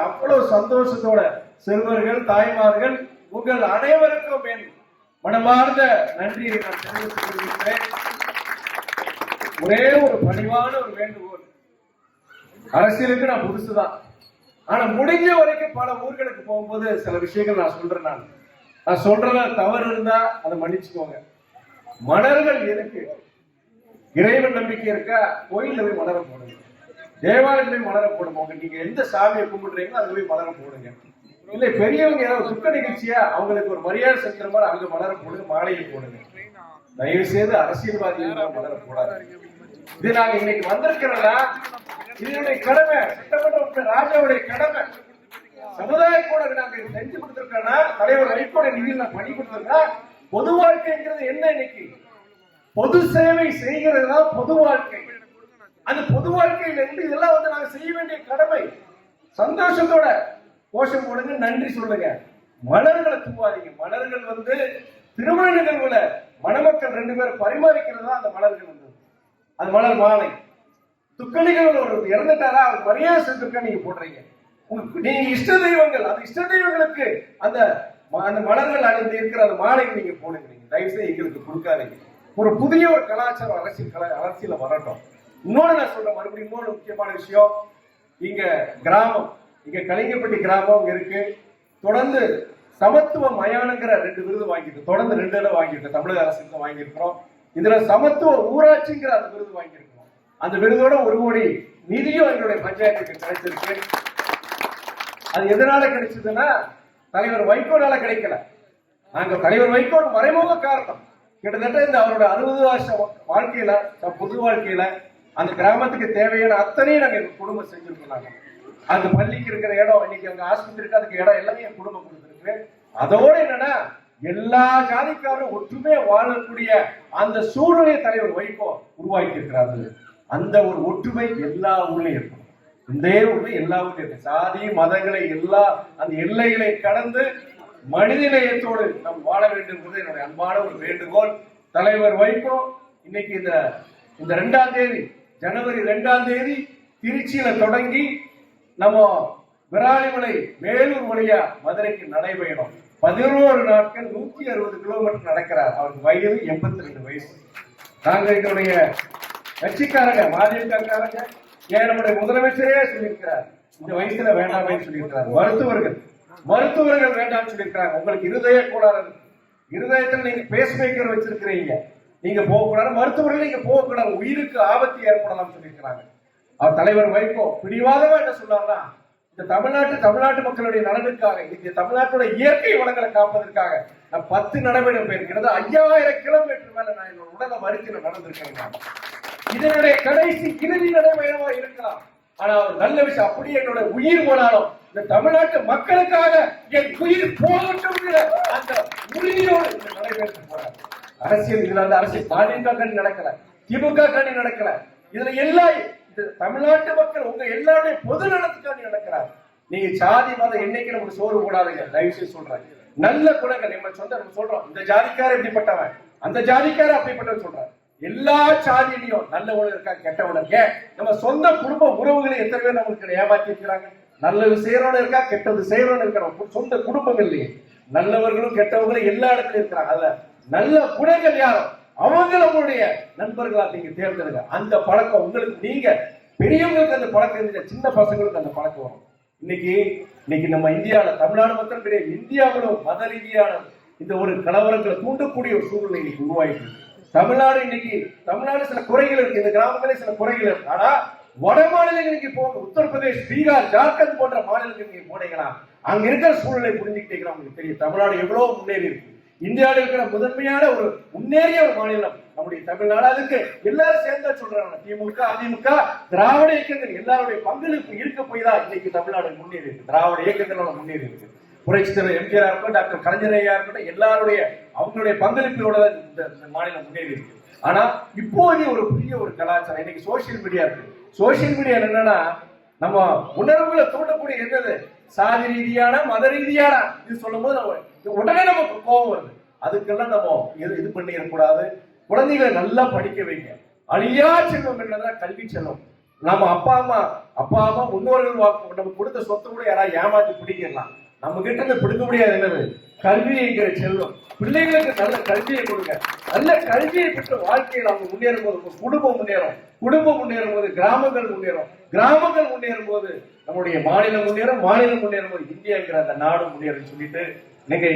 அவ்வளவு சந்தோஷத்தோட செல்வர்கள் தாய்மார்கள் உங்கள் அனைவருக்கும் என் மனமார்ந்த நன்றியை நான் தெரிவித்துக் கொள்கிறேன். ஒரே ஒரு பணிவான ஒரு வேண்டுகோள், அரசியலுக்கு நான் புதுசுதான், ஆனா முடிஞ்ச வரைக்கும் பல ஊர்களுக்கு போகும்போது சில விஷயங்கள் நான் சொல்றேன். நான் சொல்றத தவறு இருந்தா அதை மன்னிச்சுக்கோங்க. மலர்கள் எதுக்கு? இறைவன் நம்பிக்கை இருக்கா, கோயில்ல போய் மலர போடுங்க, தேவாலயத்துல மலர போடுங்க. நீங்க எந்த சாமியை கும்பிடுறீங்களோ அது போய் மலர போடுங்க. இல்ல பெரியவங்க ஏதாவது துக்க நிகழ்ச்சியா அவங்களுக்கு ஒரு மரியாதை செலுத்துற மாதிரி அங்க மலர போடுங்க, மாலையை போடுங்க. தயவு செய்து அரசியல்வாதிகள் மலர போடாது. இது நாங்க இன்னைக்கு வந்திருக்கிறதா, இதனுடைய கடமை, சட்டமன்ற ராஜாவுடைய கடமை. சமுதாய கூட நாங்க செஞ்சு கொடுத்திருக்கோம்னா, தலைவர் வைகோட நிதியில் நான் பண்ணி கொடுத்திருக்கேன். பொது வாழ்க்கைங்கிறது என்ன? இன்னைக்கு பொது சேவை செய்கிறது தான் பொது வாழ்க்கை. அந்த பொது வாழ்க்கையில இருந்து இதெல்லாம் வந்து நாங்க செய்ய வேண்டிய கடமை. சந்தோஷத்தோட கோஷம் போடுங்க, நன்றி சொல்லுங்க. மலர்களை தூவாதீங்க. மலர்கள் வந்து திருமண நிகழ்வுல மணமக்கள் 2 பேரும் பரிமாறிக்கிறது தான் அந்த மலர்கள் வந்து, அது மலர் மாலை. துக்க நிகழ்வுல ஒரு இறந்துட்டாரா அவர் மரியாதை செஞ்சிருக்கா நீங்க போடுறீங்க. நீங்க இஷ்ட தெய்வங்கள், அந்த இஷ்ட தெய்வங்களுக்கு அந்த மலர்கள் அணிந்து இருக்கிற அந்த மாலைக்கு நீங்க போடுங்க. நீங்க தயவு செய்து எங்களுக்கு கொடுக்காதீங்க. ஒரு புதிய ஒரு கலாச்சாரம் அரசியல வரட்டும். இன்னொன்னு நான் சொல்றேன், மறுபடியும் இன்னொரு முக்கியமான விஷயம். இங்க கிராமம், இங்க கலிங்கப்பட்டி கிராமம் இருக்கு. தொடர்ந்து சமத்துவ மயானங்கிற 2 விருது வாங்கிட்டு, தொடர்ந்து 2 வாங்கிட்டு தமிழக அரசு வாங்கியிருக்கிறோம். இதுல சமத்துவ ஊராட்சிங்கிற அந்த விருது வாங்கியிருக்கிறோம். அந்த விருதோட 1 கோடி நிதியும் எங்களுடைய பஞ்சாயத்துக்கு கிடைச்சிருக்கு. அது எதனால கிடைச்சதுன்னா தலைவர் வைகோனால கிடைக்கல. நாங்க தலைவர் வைகோ மறைமுக காரணம். கிட்டத்தட்ட இந்த அவரோட 60 வருஷம் வாழ்க்கையில, பொது வாழ்க்கையில அந்த கிராமத்துக்கு தேவையான அத்தனையும் நாங்க எங்க குடும்பம் செஞ்சிருக்கோம். அந்த பள்ளிக்கு இருக்கிற இடம், இன்னைக்கு அங்க ஆஸ்பத்திரிக்கு அதுக்கு இடம் எல்லாமே என் குடும்பம் கொடுத்துருக்கு. அதோட என்னன்னா எல்லா ஜாதிக்காரும் ஒற்றுமையா வாழக்கூடிய அந்த சூழ்நிலையை தலைவர் வைகோ உருவாக்கி இருக்கிறாரு. அந்த ஒரு ஒற்றுமை எல்லா ஊர்லயும் இருக்கும். இந்த ஊர்ல எல்லா ஊர்லயும் இருக்கு. சாதி மதங்களை எல்லா அந்த எல்லைகளை கடந்து மனிதநேயத்தோடு நாம் வாழ வேண்டும் என்பது என்னுடைய அன்பான ஒரு வேண்டுகோள். தலைவர் வைகோ இன்னைக்கு இந்த 2ஆம் தேதி, ஜனவரி 2ஆம் தேதி திருச்சியில தொடங்கி நம்ம விராலிமலை மேலூர் வழியா மதுரைக்கு நடைபயணம் 11 நாட்கள் 160 கிலோமீட்டர் நடக்கிறார். அவருக்கு வயது 82 வயசு. நாங்க எங்களுடைய கட்சிக்காரங்க, மதிமுகக்காரங்க, ஏன் நம்முடைய முதலமைச்சரே சொல்லியிருக்கிறார், இந்த வயசுல வேண்டாமே சொல்லியிருக்கிறார். மருத்துவர்கள் வேண்டாம்னு சொல்லியிருக்காங்க. உங்களுக்கு இருதய கோளாறு, இருதயத்தில் நீங்க பேஸ் மேக்கர் வச்சிருக்கிறீங்க, நீங்க போகக்கூடாது, மருத்துவர்கள் நீங்க போகக்கூடாது, உயிருக்கு ஆபத்து ஏற்படலாம் சொல்லியிருக்கிறாங்க. அவர் தலைவர் வைகோ பிடிவாதமா என்ன சொன்னார்னா, இந்த தமிழ்நாட்டு மக்களுடைய நலனுக்காக, இந்த தமிழ்நாட்டோட இயற்கை வளங்களை காப்பதற்காக நான் 10 நடைபயணம் போயிருக்கிறது. 5000 கிலோமீட்டர் மேல நான் என்னோட உடலை மறுத்து நடந்திருக்கேன். இதனுடைய கடைசி இறுதி நடைபயணமா இருக்கலாம். ஆனா ஒரு நல்ல விஷயம், அப்படியே என்னோட உயிர் போனாலும் இந்த தமிழ்நாட்டு மக்களுக்காக என் உயிர் போகட்டும் அந்த உறுதியோடு இந்த நடைபெற்று போறார். அரசியல் இதுல அந்த அரசியல் பாஜக கணி நடக்கல, திமுக கணி நடக்கல, இதுல எல்லாம் தமிழ்நாட்டு மக்கள் உங்க எல்லாருடைய பொது நலத்துக்காண்டி நடக்கிறார். நீங்க சாதி மதம் என்னைக்கு நமக்கு சோறு போடாதுங்க, தயவு செய்து சொல்றேன். நல்ல குணங்கள் நம்ம சொல்றோம், இந்த ஜாதிக்கார இப்படிப்பட்டவன், அந்த ஜாதிக்கார அப்படிப்பட்டவன் சொல்றான். எல்லா சாதியிலையும் நல்லவனும் இருக்கா, கெட்டவனும். ஏன் நம்ம சொந்த குடும்ப உறவுகளை எத்தனை பேர் நம்மளுக்கு ஏமாத்தி இருக்கிறாங்க. நல்லது செய்யறவனு இருக்கா, கெட்டது செய்யறவனு இருக்கிறோம். சொந்த குடும்பங்கள்லயே நல்லவர்களும் கெட்டவங்களும் எல்லா இடத்துலயும் இருக்கிறாங்க. அதுல நல்ல குணங்கள் யாரும் அவங்க நம்மளுடைய நண்பர்களா நீங்க தேர்ந்தெடுங்க. அந்த பழக்கம் உங்களுக்கு, நீங்க பெரியவங்களுக்கு அந்த பழக்கம் இருந்த சின்ன பசங்களுக்கு அந்த பழக்கம் வரும். இன்னைக்கு நம்ம இந்தியாவில், தமிழ்நாடு மட்டும் கிடையாது, இந்தியாவிலும் மத ரீதியான இந்த ஒரு கலவரங்களை தூண்டக்கூடிய ஒரு சூழ்நிலை இன்னைக்கு உருவாயிட்டு. தமிழ்நாடு சில குறைகள் இருக்கு, இந்த கிராமங்களே சில குறைகள் இருக்கு. ஆனா வட மாநிலங்களுக்கு போங்க, உத்தரப்பிரதேஷ், பீகார், ஜார்க்கண்ட் போன்ற மாநிலங்களுக்கு நீங்க போனீங்கன்னா அங்க இருக்கிற சூழ்நிலை புரிஞ்சுக்கிட்டீங்கன்னா உங்களுக்கு தெரியும் தமிழ்நாடு எவ்வளவு முன்னேறி இருக்கு. இந்தியாவில் இருக்கிற முதன்மையான ஒரு முன்னேறிய ஒரு மாநிலம் நம்முடைய தமிழ்நாடு. அதுக்கு எல்லாரும் சேர்ந்தா சொல்றாங்க, திமுக, அதிமுக, திராவிட இயக்கங்கள் எல்லாருடைய பங்களிப்பு இருக்க போய் தான் இன்னைக்கு தமிழ்நாடு முன்னேறி இருக்கு. திராவிட இயக்கங்களோட முன்னேறி இருக்கு. புரட்சி தலைவர் எம்ஜிஆர் இருக்கட்டும், டாக்டர் கலைஞரையா இருக்கட்டும், எல்லாருடைய அவங்களுடைய பங்களிப்போட இந்த மாநிலம் முன்னேறி இருக்கு. ஆனா இப்போதே ஒரு புதிய ஒரு கலாச்சாரம், இன்னைக்கு சோசியல் மீடியா இருக்கு. சோசியல் மீடியா என்னன்னா நம்ம உணர்வுகளை தூண்டக்கூடிய என்னது, சாதி ரீதியான மத ரீதியான இது சொல்லும் போது உடனே நமக்கு கோபம் வருது. அதுக்கெல்லாம் நம்ம இது பண்ணிடக்கூடாது. குழந்தைகளை நல்லா படிக்க வைங்க. அழியா செல்வம் என்னதான் கல்வி செல்வம். நம்ம அப்பா அம்மா முன்னோர்கள் நம்ம கொடுத்த சொத்தை கூட யாராவது ஏமாத்தி பிடிக்கலாம். நம்ம கிட்ட இருந்து பிடிக்க முடியாது. என்னது கல்விங்கிற செல்வம். பிள்ளைகளுக்கு நல்ல கல்வியை கொடுங்க. நல்ல கல்வியை பெற்ற வாழ்க்கையில் அவங்க முன்னேறும் போது குடும்பம் முன்னேறும். குடும்பம் முன்னேறும் போது கிராமங்கள் முன்னேறும். கிராமங்கள் முன்னேறும் போது நம்முடைய மாநிலம் முன்னேறும். மாநிலம் முன்னேறும் போது இந்தியாங்கிற அந்த நாடு முன்னேறும் சொல்லிட்டு இன்னைக்கு